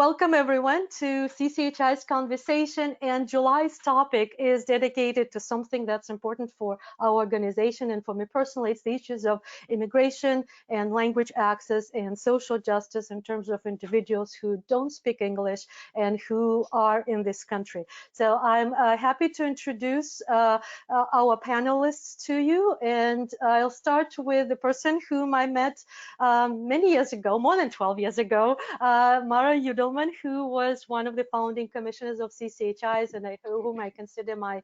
Welcome everyone to CCHI's conversation, and July's topic is dedicated to something that's important for our organization and for me personally. It's the issues of immigration and language access and social justice in terms of individuals who don't speak English and who are in this country. So I'm happy to introduce our panelists to you, and I'll start with the person whom I met many years ago, more than 12 years ago, Mara Youdelman, who was one of the founding commissioners of CCHIs and whom I consider my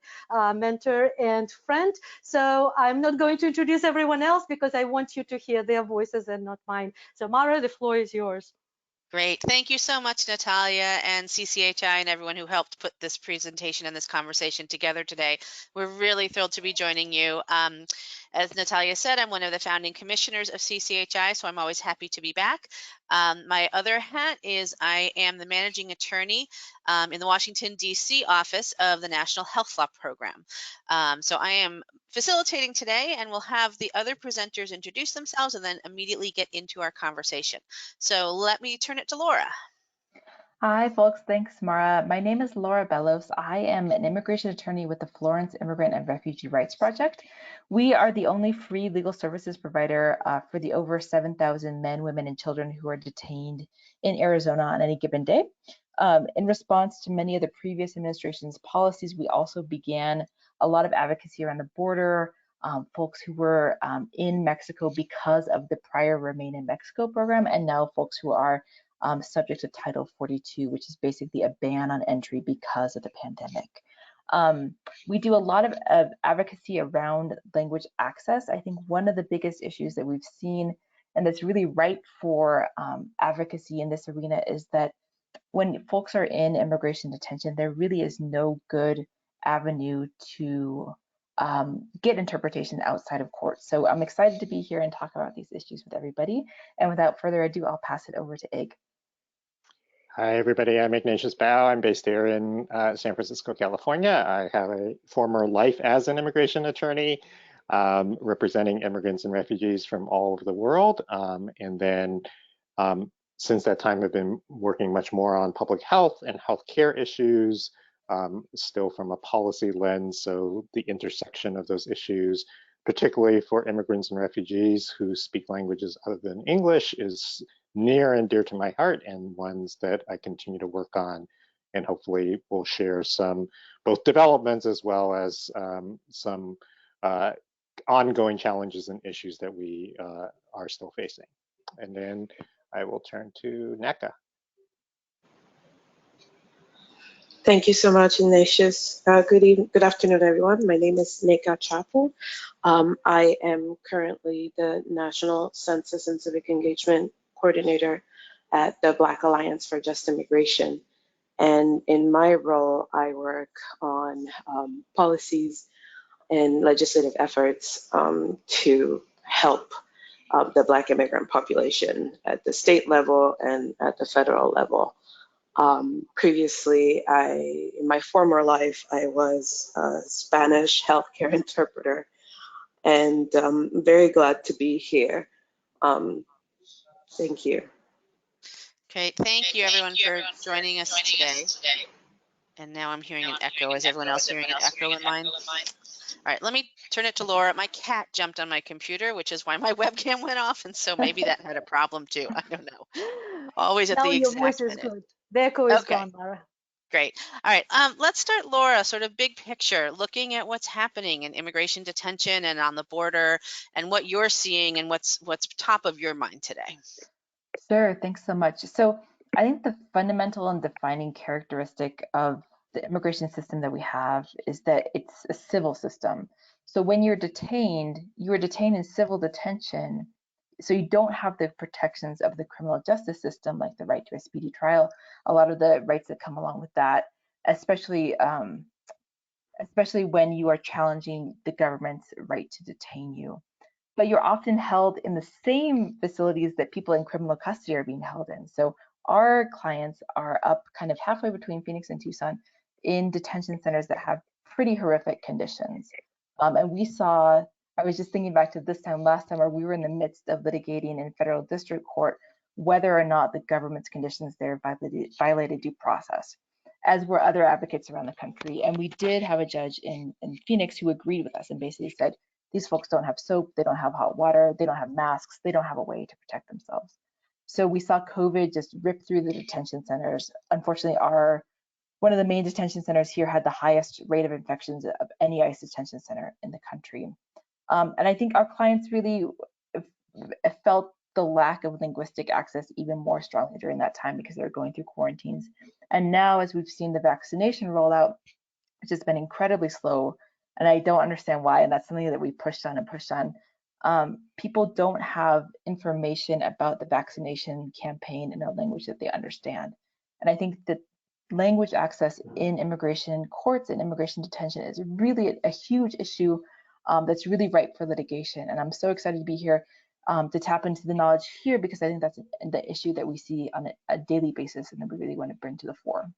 mentor and friend. So I'm not going to introduce everyone else because I want you to hear their voices and not mine. So Mara, the floor is yours. Great. Thank you so much, Natalia and CCHI and everyone who helped put this presentation and this conversation together today. We're really thrilled to be joining you. As Natalia said, I'm one of the founding commissioners of CCHI, so I'm always happy to be back. My other hat is I am the managing attorney in the Washington, D.C. office of the National Health Law Program. So I am facilitating today, and we'll have the other presenters introduce themselves and then immediately get into our conversation. So let me turn it to Laura. Hi, folks. Thanks, Mara. My name is Laura Bellos. I am an immigration attorney with the Florence Immigrant and Refugee Rights Project. We are the only free legal services provider for the over 7,000 men, women, and children who are detained in Arizona on any given day. In response to many of the previous administration's policies, we also began a lot of advocacy around the border, folks who were in Mexico because of the prior Remain in Mexico program, and now folks who are subject to Title 42, which is basically a ban on entry because of the pandemic. We do a lot of advocacy around language access. I think one of the biggest issues that we've seen, and that's really ripe for advocacy in this arena, is that when folks are in immigration detention, there really is no good avenue to get interpretation outside of court. So I'm excited to be here and talk about these issues with everybody. And without further ado, I'll pass it over to Ig. Hi, everybody. I'm Ignatius. I'm based here in San Francisco, California. I have a former life as an immigration attorney, representing immigrants and refugees from all over the world. And then since that time, I've been working much more on public health and healthcare issues, still from a policy lens. So the intersection of those issues, particularly for immigrants and refugees who speak languages other than English, is near and dear to my heart, and ones that I continue to work on, and hopefully we'll share some both developments as well as some ongoing challenges and issues that we are still facing. And then I will turn to Nneka. Thank you so much, Ignatius. Good afternoon, everyone. My name is Nneka Achapu. I am currently the National Census and Civic Engagement Coordinator at the Black Alliance for Just Immigration. And in my role, I work on policies and legislative efforts to help the Black immigrant population at the state level and at the federal level. Previously, in my former life, I was a Spanish healthcare interpreter, and I'm very glad to be here. Thank you. Great. Thank you, everyone, for joining us today. And now I'm hearing an echo. Is everyone else hearing an echo in mine? All right, let me turn it to Laura. My cat jumped on my computer, which is why my webcam went off, and so maybe that had a problem too. I don't know. Always at the exact minute. Now your voice is good. The echo is gone, Laura. Great. All right, let's start, Laura, sort of big picture, looking at what's happening in immigration detention and on the border, and what you're seeing and what's top of your mind today. Sure, thanks so much. So I think the fundamental and defining characteristic of the immigration system that we have is that it's a civil system. So when you're detained, you are detained in civil detention. So you don't have the protections of the criminal justice system, like the right to a speedy trial, a lot of the rights that come along with that, especially when you are challenging the government's right to detain you. But you're often held in the same facilities that people in criminal custody are being held in. So our clients are up kind of halfway between Phoenix and Tucson in detention centers that have pretty horrific conditions. And we saw, I was just thinking back to this time last time where we were in the midst of litigating in federal district court whether or not the government's conditions there violated due process, as were other advocates around the country. And we did have a judge in Phoenix who agreed with us and basically said, these folks don't have soap, they don't have hot water, they don't have masks, they don't have a way to protect themselves. So we saw COVID just rip through the detention centers. Unfortunately, one of the main detention centers here had the highest rate of infections of any ICE detention center in the country. And I think our clients really felt the lack of linguistic access even more strongly during that time because they were going through quarantines. And now, as we've seen the vaccination rollout, which has been incredibly slow, and I don't understand why, and that's something that we pushed on and pushed on, people don't have information about the vaccination campaign in a language that they understand. And I think that language access in immigration courts and immigration detention is really a huge issue that's really ripe for litigation. And I'm so excited to be here to tap into the knowledge here, because I think that's the issue that we see on a daily basis and that we really want to bring to the fore.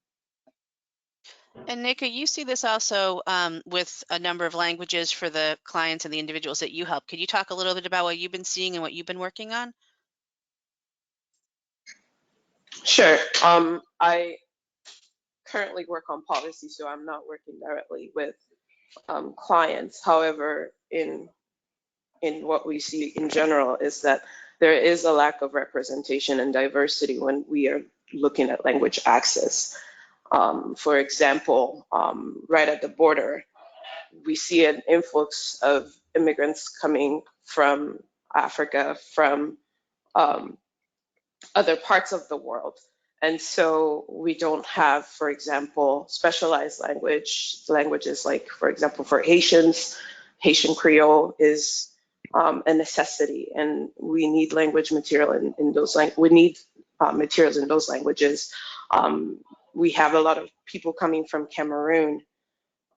And Nneka, you see this also with a number of languages for the clients and the individuals that you help. Could you talk a little bit about what you've been seeing and what you've been working on? Sure. I currently work on policy, so I'm not working directly with clients. However, in what we see in general is that there is a lack of representation and diversity when we are looking at language access. For example, right at the border, we see an influx of immigrants coming from Africa, from other parts of the world. And so we don't have, for example, specialized languages like, for example, for Haitians, Haitian Creole is a necessity, and we need language material in those we need materials in those languages. We have a lot of people coming from Cameroon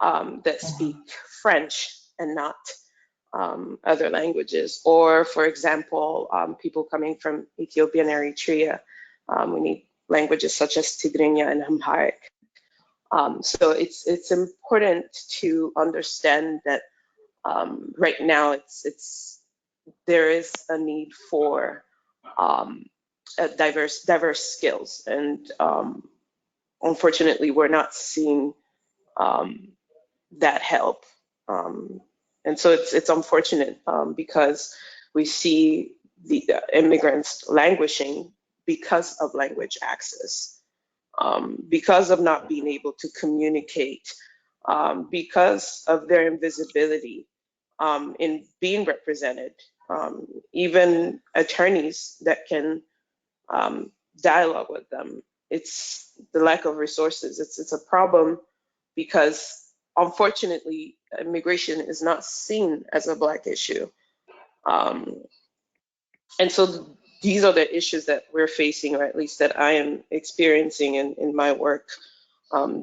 that speak French and not other languages. Or, for example, people coming from Ethiopia and Eritrea, we need languages such as Tigrinya and Amharic. So it's important to understand that right now there is a need for diverse skills, and unfortunately we're not seeing that help. And so it's unfortunate because we see the immigrants languishing because of language access, because of not being able to communicate, because of their invisibility in being represented. Even attorneys that can dialogue with them. It's the lack of resources. It's a problem because unfortunately, immigration is not seen as a Black issue. And so these are the issues that we're facing, or at least that I am experiencing in my work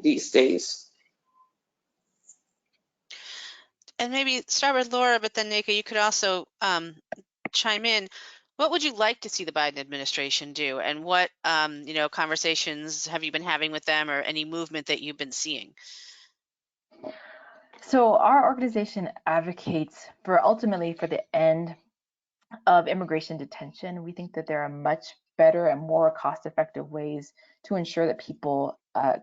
these days. And maybe start with Laura, but then Nneka, you could also chime in. What would you like to see the Biden administration do, and what conversations have you been having with them, or any movement that you've been seeing? So our organization advocates ultimately for the end of immigration detention. We think that there are much better and more cost-effective ways to ensure that people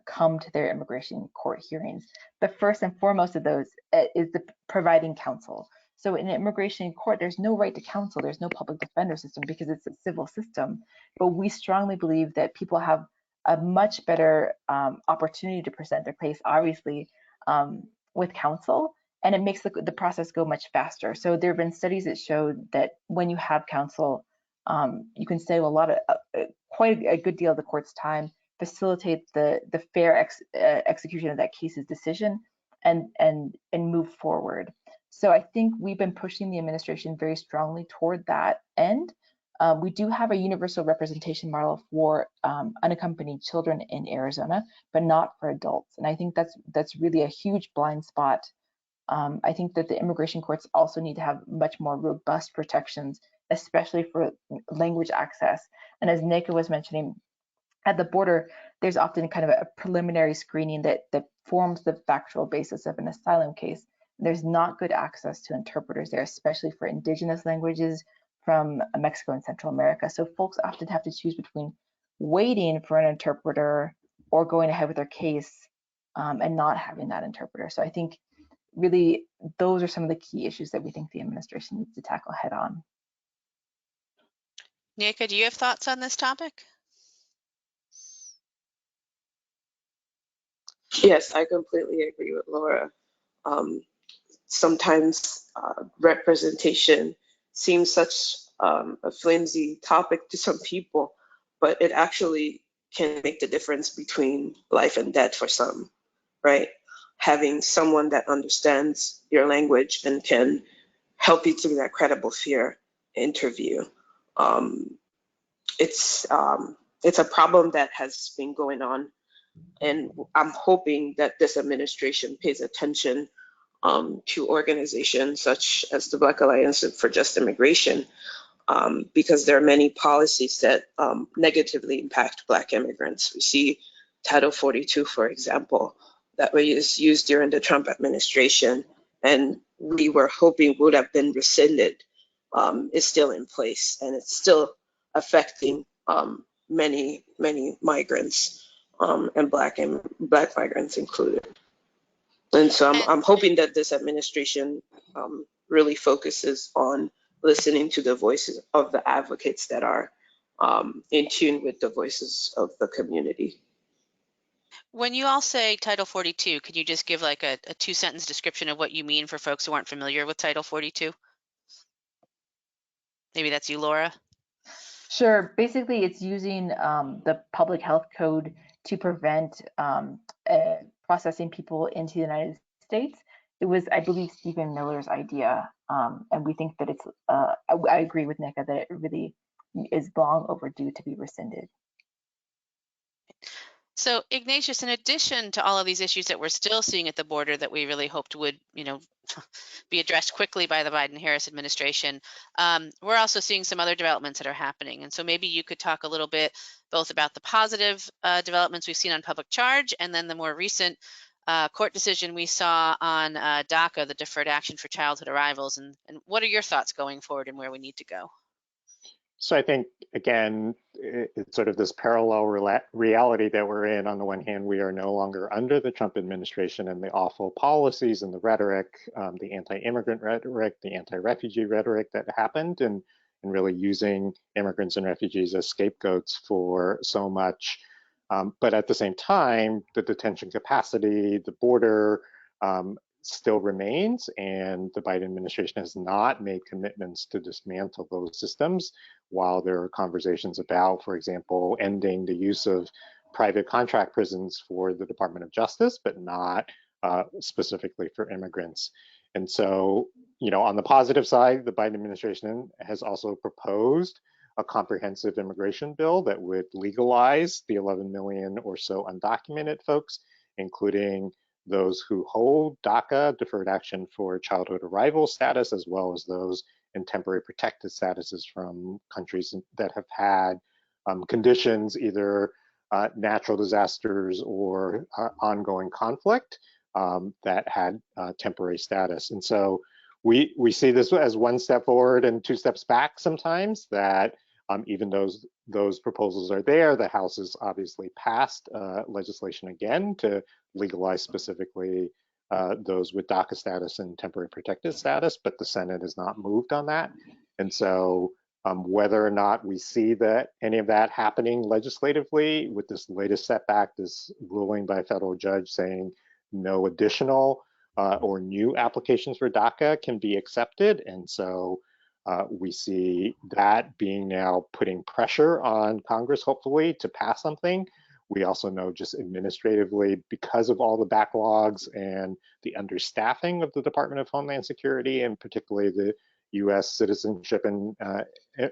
come to their immigration court hearings. The first and foremost of those is providing counsel. So in an immigration court, there's no right to counsel. There's no public defender system because it's a civil system. But we strongly believe that people have a much better opportunity to present their case, obviously, with counsel, and it makes the process go much faster. So there have been studies that showed that when you have counsel, you can save quite a good deal of the court's time, facilitate the fair execution of that case's decision, and move forward. So I think we've been pushing the administration very strongly toward that end. We do have a universal representation model for unaccompanied children in Arizona, but not for adults. And I think that's really a huge blind spot. I think that the immigration courts also need to have much more robust protections, especially for language access. And as Nneka was mentioning, at the border, there's often kind of a preliminary screening that forms the factual basis of an asylum case. There's not good access to interpreters there, especially for indigenous languages, from Mexico and Central America. So folks often have to choose between waiting for an interpreter or going ahead with their case and not having that interpreter. So I think really those are some of the key issues that we think the administration needs to tackle head on. Nneka, do you have thoughts on this topic? Yes, I completely agree with Laura. Sometimes representation seems such a flimsy topic to some people, but it actually can make the difference between life and death for some, right? Having someone that understands your language and can help you through that credible fear interview. It's a problem that has been going on, and I'm hoping that this administration pays attention to organizations such as the Black Alliance for Just Immigration, because there are many policies that negatively impact Black immigrants. We see Title 42, for example, that was used during the Trump administration, and we were hoping would have been rescinded, is still in place, and it's still affecting many migrants, and Black migrants included. And so I'm hoping that this administration really focuses on listening to the voices of the advocates that are in tune with the voices of the community. When you all say Title 42, can you just give like a 2-sentence description of what you mean for folks who aren't familiar with Title 42? Maybe that's you, Laura. Sure. Basically, it's using the public health code to prevent processing people into the United States. It was, I believe, Stephen Miller's idea, and we think that it's, I agree with Nneka that it really is long overdue to be rescinded. So Ignatius, in addition to all of these issues that we're still seeing at the border that we really hoped would, be addressed quickly by the Biden-Harris administration, we're also seeing some other developments that are happening. And so maybe you could talk a little bit both about the positive developments we've seen on public charge and then the more recent court decision we saw on DACA, the Deferred Action for Childhood Arrivals. And what are your thoughts going forward and where we need to go? So I think, again, it's sort of this parallel reality that we're in. On the one hand, we are no longer under the Trump administration and the awful policies and the rhetoric, the anti-immigrant rhetoric, the anti-refugee rhetoric that happened, and really using immigrants and refugees as scapegoats for so much. But at the same time, the detention capacity, the border, still remains, and the Biden administration has not made commitments to dismantle those systems, while there are conversations about, for example, ending the use of private contract prisons for the Department of Justice, but not specifically for immigrants. And so, on the positive side, the Biden administration has also proposed a comprehensive immigration bill that would legalize the 11 million or so undocumented folks, including those who hold DACA, Deferred Action for Childhood Arrival status, as well as those in temporary protected statuses from countries that have had conditions, either natural disasters or ongoing conflict, that had temporary status. And so we see this as one step forward and 2 steps back sometimes, that even those proposals are there. The House has obviously passed legislation again to legalize specifically those with DACA status and temporary protected status, but the Senate has not moved on that. And so whether or not we see that any of that happening legislatively with this latest setback, this ruling by a federal judge saying no additional or new applications for DACA can be accepted. And so we see that being now putting pressure on Congress, hopefully, to pass something. We also know just administratively, because of all the backlogs and the understaffing of the Department of Homeland Security, and particularly the U.S. Citizenship and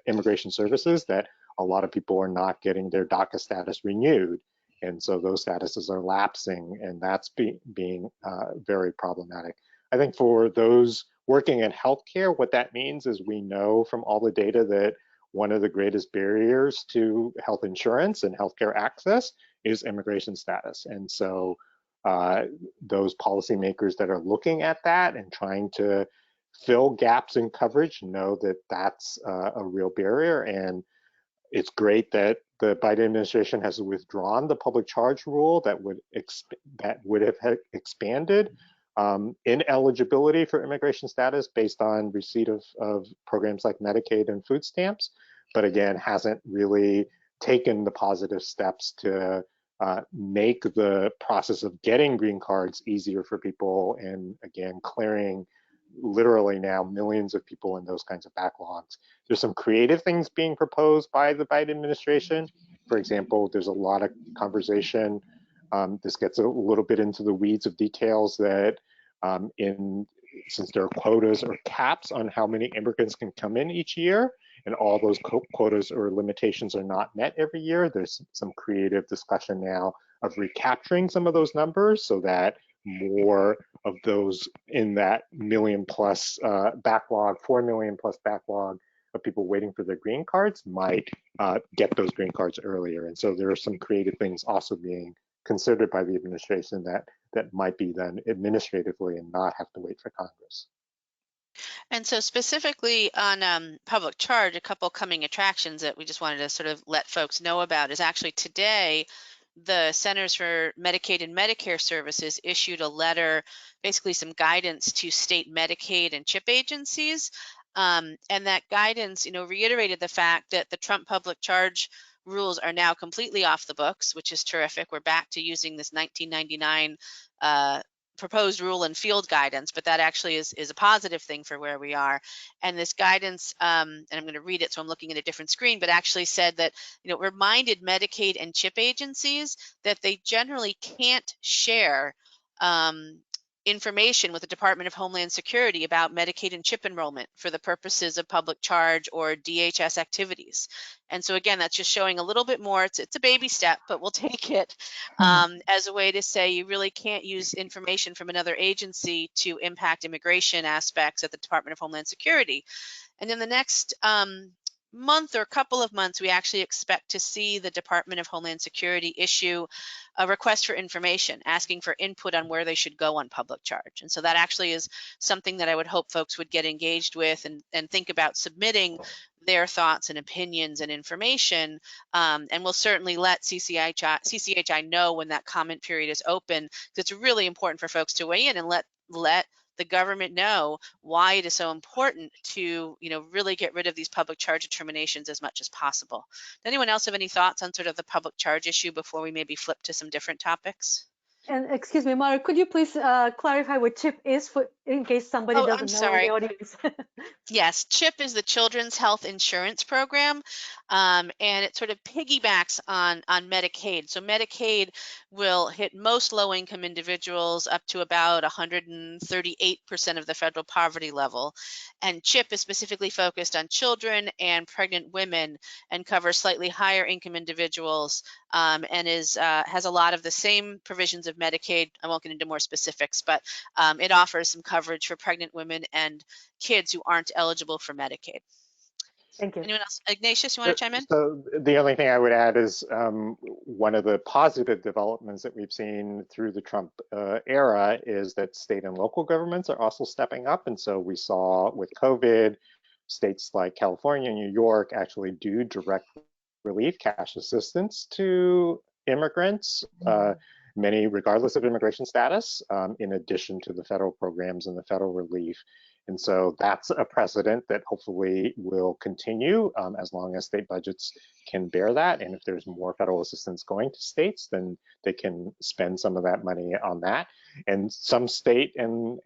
Immigration Services, that a lot of people are not getting their DACA status renewed. And so those statuses are lapsing, and that's being very problematic. I think for those working in healthcare, what that means is we know from all the data that one of the greatest barriers to health insurance and healthcare access is immigration status. And so those policymakers that are looking at that and trying to fill gaps in coverage know that that's a real barrier. And it's great that the Biden administration has withdrawn the public charge rule that would have expanded ineligibility for immigration status based on receipt of programs like Medicaid and food stamps, but again, hasn't really taken the positive steps to make the process of getting green cards easier for people, and again, clearing literally now millions of people in those kinds of backlogs. There's some creative things being proposed by the Biden administration. For example, there's a lot of conversation. This gets a little bit into the weeds of details that since there are quotas or caps on how many immigrants can come in each year, and all those quotas or limitations are not met every year, there's some creative discussion now of recapturing some of those numbers so that more of those in that million plus backlog, 4 million plus backlog of people waiting for their green cards might get those green cards earlier. And so there are some creative things also being considered by the administration that might be done administratively and not have to wait for Congress. And so specifically on public charge, a couple coming attractions that we just wanted to sort of let folks know about is actually today, the Centers for Medicaid and Medicare Services issued a letter, basically some guidance to state Medicaid and CHIP agencies. And that guidance, reiterated the fact that the Trump public charge rules are now completely off the books, which is terrific. We're back to using this 1999 proposed rule and field guidance, but that actually is a positive thing for where we are. And this guidance, and I'm going to read it, so I'm looking at a different screen, but actually said that, reminded Medicaid and CHIP agencies that they generally can't share information with the Department of Homeland Security about Medicaid and CHIP enrollment for the purposes of public charge or DHS activities. And so again, that's just showing a little bit more. It's a baby step, but we'll take it as a way to say you really can't use information from another agency to impact immigration aspects at the Department of Homeland Security. And in the next month or a couple of months, we actually expect to see the Department of Homeland Security issue a request for information, asking for input on where they should go on public charge. And so that actually is something that I would hope folks would get engaged with and think about submitting their thoughts and opinions and information. And we'll certainly let CCHI know when that comment period is open, because it's really important for folks to weigh in and let the government know why it is so important to, really get rid of these public charge determinations as much as possible. Does anyone else have any thoughts on sort of the public charge issue before we maybe flip to some different topics? And excuse me, Mara, could you please clarify what CHIP is in case somebody doesn't know in the audience? Yes, CHIP is the Children's Health Insurance Program, and it sort of piggybacks on Medicaid. So Medicaid will hit most low-income individuals up to about 138% of the federal poverty level. And CHIP is specifically focused on children and pregnant women and covers slightly higher income individuals, and has a lot of the same provisions of Medicaid. I won't get into more specifics, but it offers some coverage for pregnant women and kids who aren't eligible for Medicaid. Thank you. Anyone else? Ignatius, you want to chime in? So the only thing I would add is one of the positive developments that we've seen through the Trump era is that state and local governments are also stepping up. And so we saw with COVID, states like California and New York actually do direct relief cash assistance to immigrants, many regardless of immigration status, in addition to the federal programs and the federal relief. And so that's a precedent that hopefully will continue as long as state budgets can bear that. And if there's more federal assistance going to states, then they can spend some of that money on that. And some state and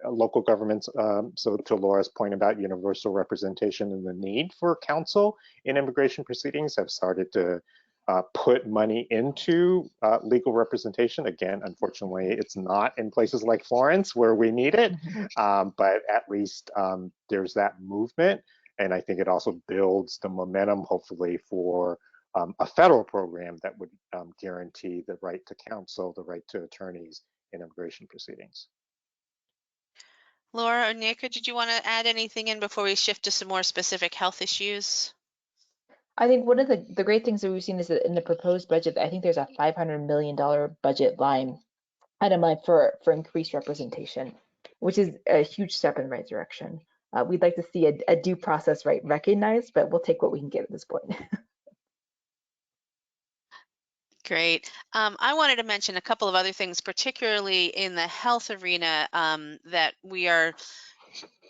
local governments, so to Laura's point about universal representation and the need for counsel in immigration proceedings, have started to put money into legal representation. Again, unfortunately, it's not in places like Florence where we need it, but at least there's that movement. And I think it also builds the momentum, hopefully, for a federal program that would guarantee the right to counsel, the right to attorneys in immigration proceedings. Laura or Nneka, did you want to add anything in before we shift to some more specific health issues? I think one of the great things that we've seen is that in the proposed budget, I think there's a $500 million budget item line for increased representation, which is a huge step in the right direction. we'd like to see a due process right recognized, but we'll take what we can get at this point. Great. I wanted to mention a couple of other things, particularly in the health arena, that we are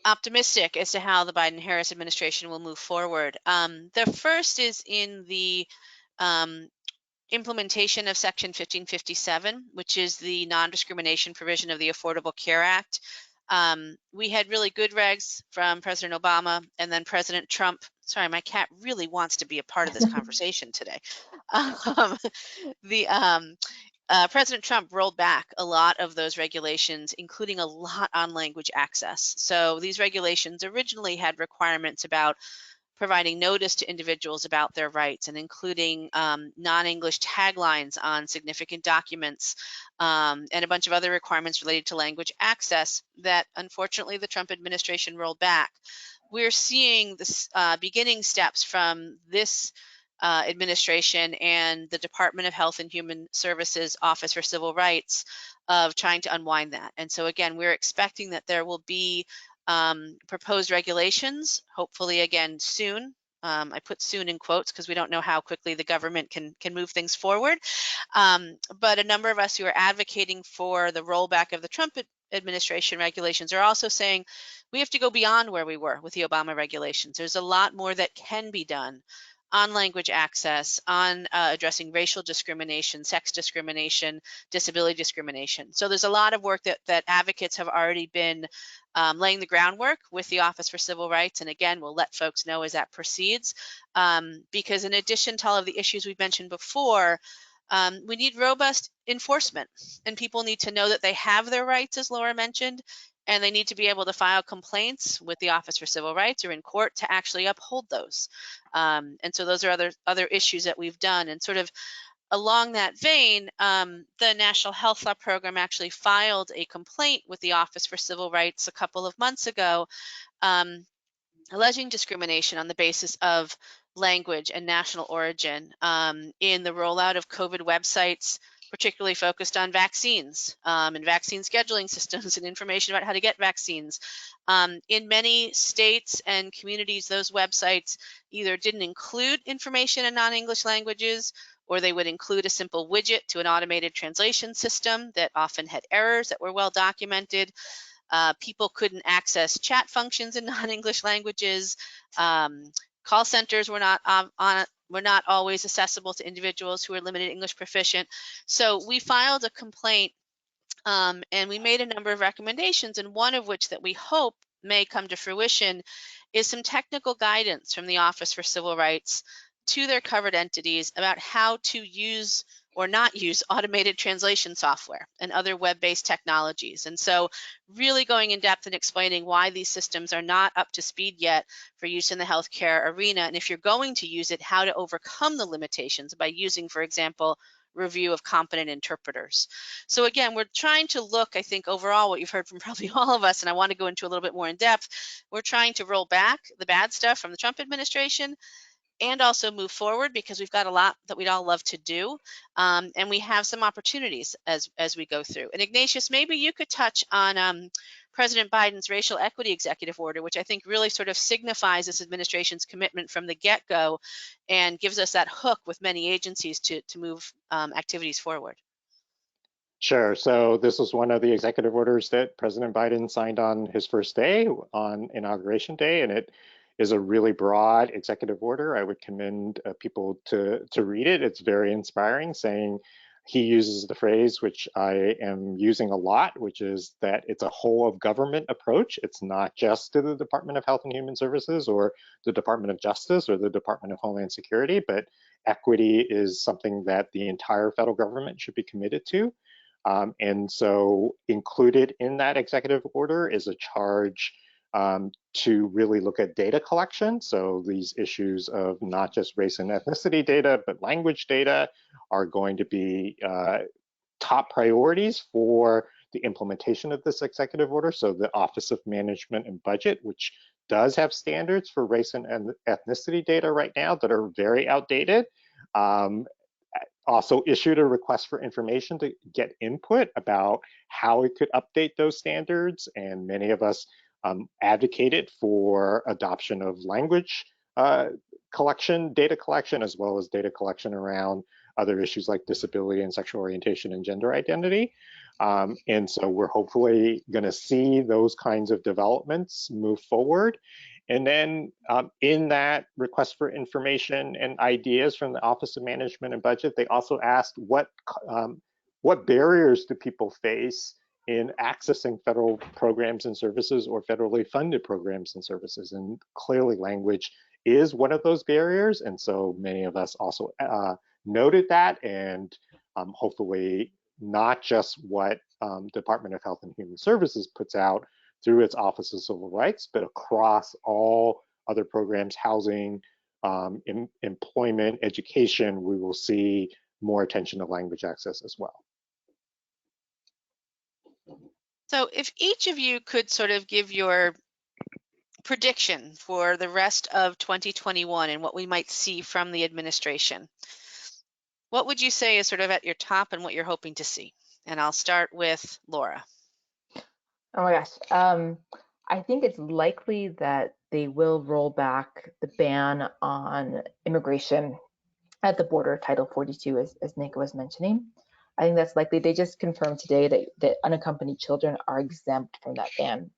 optimistic as to how the Biden-Harris administration will move forward. The first is in the implementation of Section 1557, which is the non-discrimination provision of the Affordable Care Act. We had really good regs from President Obama, and then President Trump. Sorry, my cat really wants to be a part of this conversation today. President Trump rolled back a lot of those regulations, including a lot on language access. So these regulations originally had requirements about providing notice to individuals about their rights and including non-English taglines on significant documents and a bunch of other requirements related to language access that unfortunately the Trump administration rolled back. We're seeing the beginning steps from this administration and the Department of Health and Human Services Office for Civil Rights of trying to unwind that. And so again, we're expecting that there will be proposed regulations, hopefully again soon. I put soon in quotes because we don't know how quickly the government can move things forward. But a number of us who are advocating for the rollback of the Trump administration regulations are also saying we have to go beyond where we were with the Obama regulations. There's a lot more that can be done on language access, on addressing racial discrimination, sex discrimination, disability discrimination. So there's a lot of work that advocates have already been laying the groundwork with the Office for Civil Rights. And again, we'll let folks know as that proceeds, because in addition to all of the issues we've mentioned before, we need robust enforcement, and people need to know that they have their rights, as Laura mentioned, and they need to be able to file complaints with the Office for Civil Rights or in court to actually uphold those. And so those are other issues that we've done. And sort of along that vein, the National Health Law Program actually filed a complaint with the Office for Civil Rights a couple of months ago, alleging discrimination on the basis of language and national origin in the rollout of COVID websites, particularly focused on vaccines and vaccine scheduling systems and information about how to get vaccines. In many states and communities, those websites either didn't include information in non-English languages, or they would include a simple widget to an automated translation system that often had errors that were well documented. People couldn't access chat functions in non-English languages. Call centers were not always accessible to individuals who are limited English proficient. So we filed a complaint, and we made a number of recommendations, and one of which that we hope may come to fruition is some technical guidance from the Office for Civil Rights to their covered entities about how to use or not use automated translation software and other web-based technologies. And so really going in depth and explaining why these systems are not up to speed yet for use in the healthcare arena. And if you're going to use it, how to overcome the limitations by using, for example, review of competent interpreters. So again, we're trying to look, I think overall what you've heard from probably all of us, and I want to go into a little bit more in depth, we're trying to roll back the bad stuff from the Trump administration and also move forward because we've got a lot that we'd all love to do. And we have some opportunities as we go through. And Ignatius, maybe you could touch on President Biden's racial equity executive order, which I think really sort of signifies this administration's commitment from the get-go and gives us that hook with many agencies to move activities forward. Sure. So this was one of the executive orders that President Biden signed on his first day, on Inauguration Day, and it is a really broad executive order. I would commend people to read it. It's very inspiring, saying he uses the phrase, which I am using a lot, which is that it's a whole of government approach. It's not just to the Department of Health and Human Services or the Department of Justice or the Department of Homeland Security, but equity is something that the entire federal government should be committed to. And so included in that executive order is a charge to really look at data collection. So these issues of not just race and ethnicity data, but language data are going to be top priorities for the implementation of this executive order. So the Office of Management and Budget, which does have standards for race and ethnicity data right now that are very outdated, also issued a request for information to get input about how it could update those standards. And many of us advocated for adoption of language collection, data collection, as well as data collection around other issues like disability and sexual orientation and gender identity. And so we're hopefully going to see those kinds of developments move forward. And then in that request for information and ideas from the Office of Management and Budget, they also asked what barriers do people face in accessing federal programs and services or federally funded programs and services. And clearly language is one of those barriers. And so many of us also noted that, and hopefully not just what Department of Health and Human Services puts out through its Office of Civil Rights, but across all other programs, housing, employment, education, we will see more attention to language access as well. So if each of you could sort of give your prediction for the rest of 2021 and what we might see from the administration, what would you say is sort of at your top and what you're hoping to see? And I'll start with Laura. Oh my gosh. I think it's likely that they will roll back the ban on immigration at the border, Title 42, as Nneka was mentioning. I think that's likely. They just confirmed today that unaccompanied children are exempt from that ban.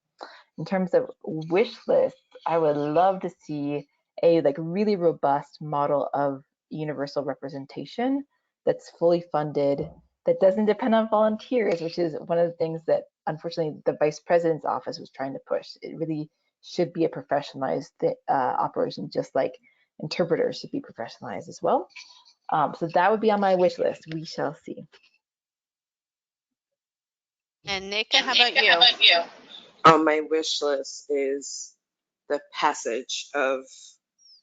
In terms of wish lists, I would love to see a really robust model of universal representation that's fully funded, that doesn't depend on volunteers, which is one of the things that unfortunately the Vice President's office was trying to push. It really should be a professionalized operation, just like interpreters should be professionalized as well. So that would be on my wish list. We shall see. And Nneka, how about you? On my wish list is the passage of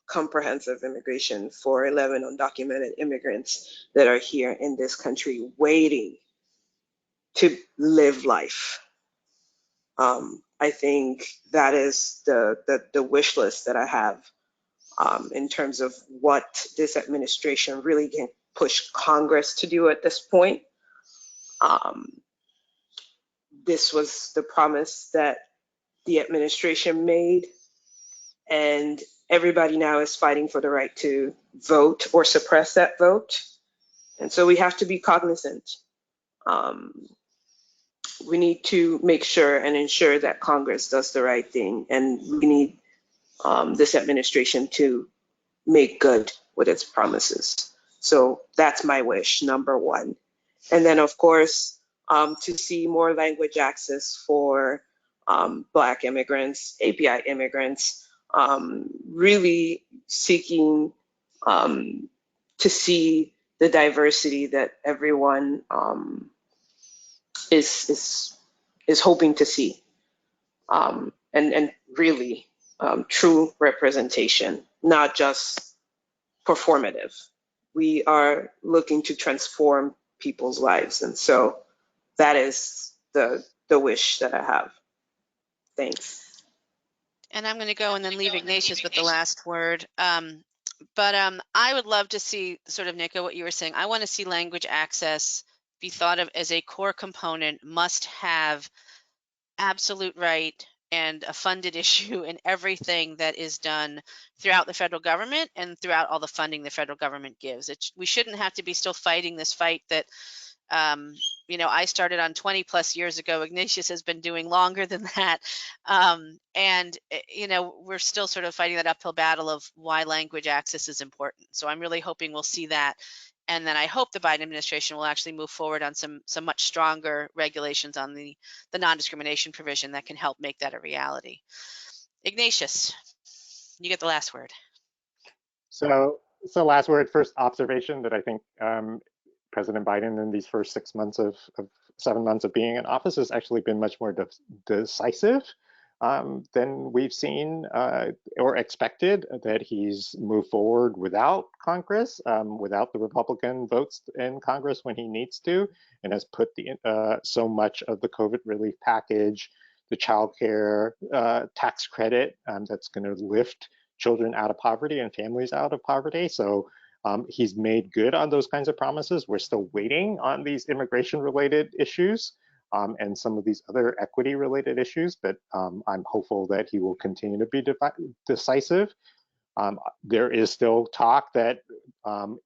comprehensive immigration for 11 undocumented immigrants that are here in this country waiting to live life. I think that is the wish list that I have in terms of what this administration really can push Congress to do at this point. This was the promise that the administration made, and everybody now is fighting for the right to vote or suppress that vote. And so we have to be cognizant. We need to make sure and ensure that Congress does the right thing, and we need this administration to make good with its promises. So that's my wish, number one. And then, of course, to see more language access for Black immigrants, API immigrants, really seeking to see the diversity that everyone is hoping to see, and really true representation, not just performative. We are looking to transform people's lives, and so that is the wish that I have. Thanks. And I'm going to go and then leave Ignatius with the last word. But I would love to see sort of, Nneka, what you were saying. I want to see language access be thought of as a core component, must have, absolute right, and a funded issue in everything that is done throughout the federal government and throughout all the funding the federal government gives. We shouldn't have to be still fighting this fight that I started on 20 plus years ago. Ignatius has been doing longer than that. And we're still sort of fighting that uphill battle of why language access is important. So I'm really hoping we'll see that. And then I hope the Biden administration will actually move forward on some much stronger regulations on the non-discrimination provision that can help make that a reality. Ignatius, you get the last word. So last word, first observation that I think President Biden in these first 7 months of being in office has actually been much more decisive than we've seen or expected, that he's moved forward without Congress, without the Republican votes in Congress when he needs to, and has put so much of the COVID relief package, the child care tax credit that's going to lift children out of poverty and families out of poverty. So he's made good on those kinds of promises. We're still waiting on these immigration-related issues, and some of these other equity-related issues, but I'm hopeful that he will continue to be decisive. There is still talk that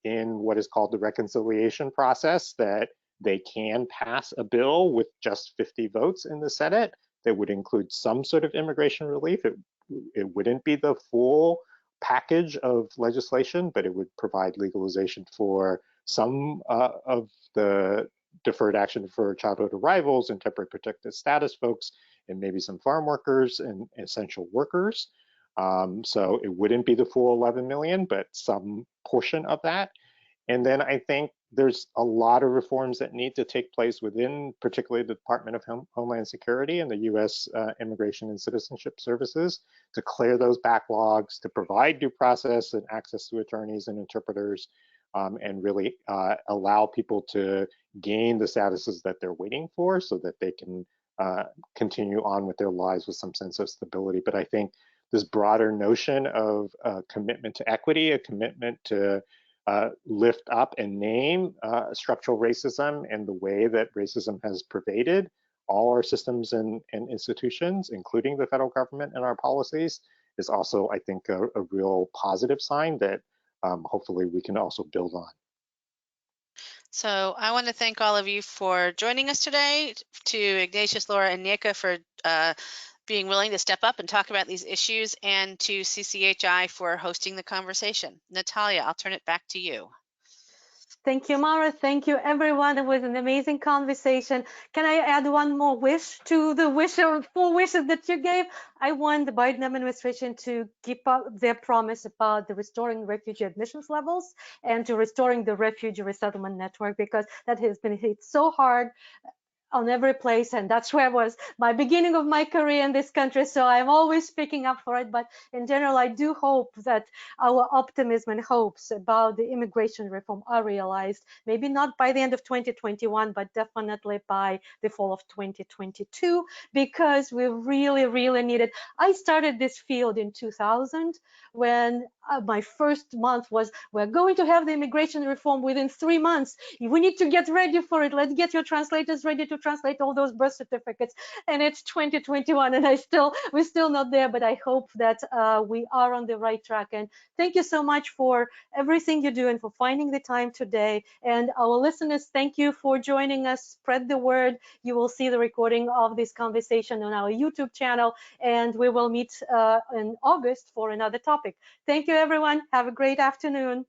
in what is called the reconciliation process that they can pass a bill with just 50 votes in the Senate that would include some sort of immigration relief. It wouldn't be the full package of legislation, but it would provide legalization for some of the deferred action for childhood arrivals and temporary protected status folks, and maybe some farm workers and essential workers. So it wouldn't be the full 11 million, but some portion of that. And then I think there's a lot of reforms that need to take place within particularly the Department of Homeland Security and the US Immigration and Citizenship Services to clear those backlogs, to provide due process and access to attorneys and interpreters, and really allow people to gain the statuses that they're waiting for so that they can continue on with their lives with some sense of stability. But I think this broader notion of commitment to equity, a commitment to lift up and name structural racism and the way that racism has pervaded all our systems and institutions, including the federal government and our policies, is also, I think, a real positive sign that hopefully we can also build on. So I want to thank all of you for joining us today, to Ignatius, Laura, and Nneka for being willing to step up and talk about these issues, and to CCHI for hosting the conversation. Natalia, I'll turn it back to you. Thank you, Mara. Thank you, everyone. It was an amazing conversation. Can I add one more wish to the four wishes that you gave? I want the Biden administration to keep up their promise about the restoring refugee admissions levels and to restoring the refugee resettlement network, because that has been hit so hard on every place, and that's where was my beginning of my career in this country, so I'm always speaking up for it. But in general, I do hope that our optimism and hopes about the immigration reform are realized, maybe not by the end of 2021, but definitely by the fall of 2022, because we really, really need it. I started this field in 2000 when my first month was, we're going to have the immigration reform within 3 months. We need to get ready for it. Let's get your translators ready to translate all those birth certificates. And it's 2021, and we're still not there, but I hope that we are on the right track. And thank you so much for everything you do and for finding the time today. And our listeners, thank you for joining us. Spread the word. You will see the recording of this conversation on our YouTube channel, and we will meet in August for another topic. Thank you, everyone. Have a great afternoon.